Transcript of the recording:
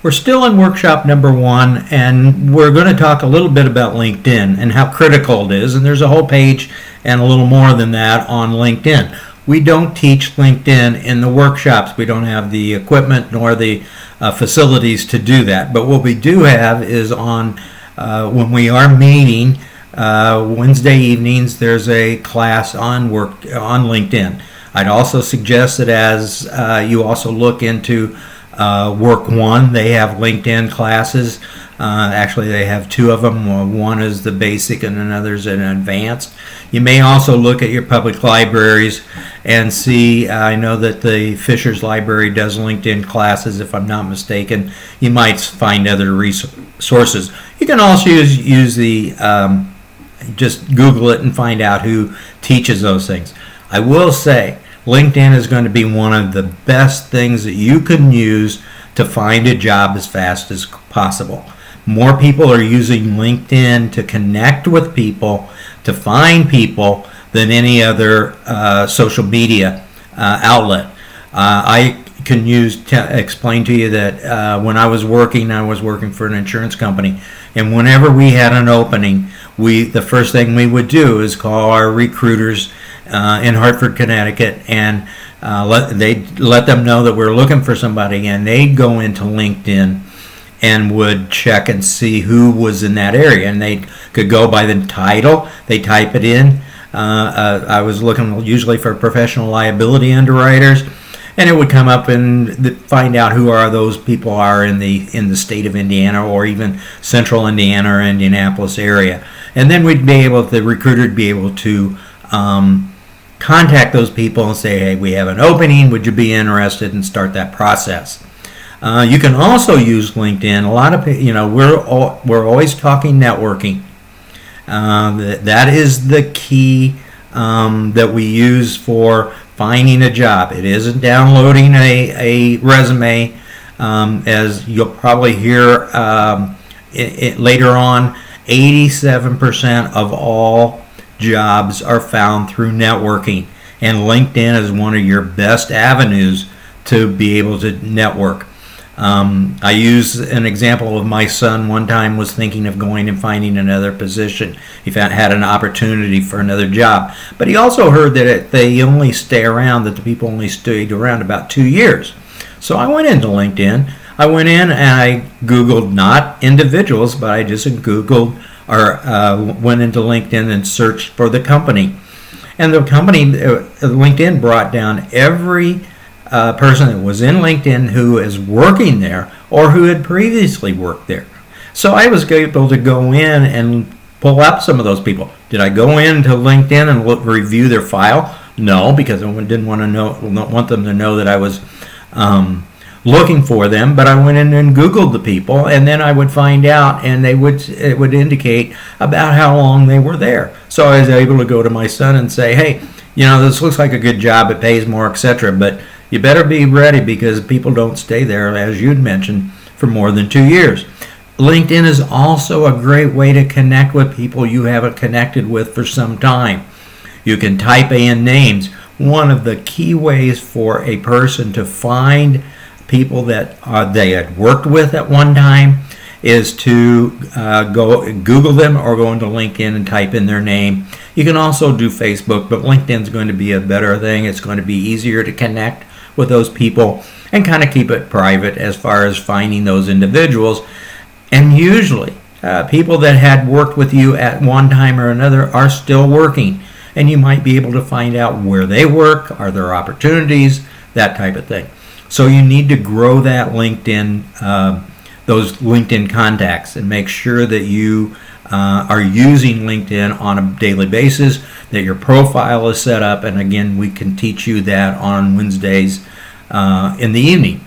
We're still in workshop number 1, and we're going to talk a little bit about LinkedIn and how critical it is. And there's a whole page and a little more than that on LinkedIn. We don't teach LinkedIn in the workshops. We don't have the equipment nor the facilities to do that. But what we do have is on when we are meeting Wednesday evenings, there's a class on LinkedIn. I'd also suggest that as you also look into Work One, they have LinkedIn classes. Actually, they have 2 of them. One is the basic and another is an advanced. You may also look at your public libraries and see, I know that the Fishers Library does LinkedIn classes, if I'm not mistaken. You might find other resources. You can also use the, just Google it and find out who teaches those things. I will say, LinkedIn is going to be one of the best things that you can use to find a job as fast as possible. More people are using LinkedIn to connect with people, to find people, than any other social media outlet. I can explain to you that when I was working for an insurance company, and whenever we had an opening, the first thing we would do is call our recruiters in Hartford, Connecticut, and let them know that we're looking for somebody, and they'd go into LinkedIn and would check and see who was in that area, and they could go by the title. They type it in. I was looking usually for professional liability underwriters, and it would come up and find out who are those people are in the state of Indiana or even central Indiana or Indianapolis area, and then the recruiter would be able to contact those people and say, hey, we have an opening, would you be interested, and start that process. You can also use LinkedIn. A lot of we're always talking networking. That is the key that we use for finding a job. It isn't downloading a resume, as you'll probably hear later on. 87% of all jobs are found through networking, and LinkedIn is one of your best avenues to be able to network. I use an example of my son one time was thinking of going and finding another position. He had an opportunity for another job, but he also heard that the people only stayed around about 2 years. So I went into LinkedIn. I went in and I Googled, not individuals, but I just Googled or went into LinkedIn and searched for the company. And the company, LinkedIn, brought down every person that was in LinkedIn who is working there or who had previously worked there. So I was able to go in and pull up some of those people. Did I go into LinkedIn and review their file? No, because I didn't want them to know that I was looking for them, but I went in and Googled the people, and then I would find out, and it would indicate about how long they were there. So I was able to go to my son and say, hey, this looks like a good job, it pays more, etc., but you better be ready because people don't stay there, as you'd mentioned, for more than 2 years. LinkedIn is also a great way to connect with people you haven't connected with for some time. You can type in names. One of the key ways for a person to find people that they had worked with at one time is to go Google them or go into LinkedIn and type in their name. You can also do Facebook, but LinkedIn's going to be a better thing. It's going to be easier to connect with those people and kind of keep it private as far as finding those individuals. And usually people that had worked with you at one time or another are still working, and you might be able to find out where they work, are there opportunities, that type of thing. So you need to grow that LinkedIn, those LinkedIn contacts, and make sure that you are using LinkedIn on a daily basis, that your profile is set up, and again, we can teach you that on Wednesdays in the evening.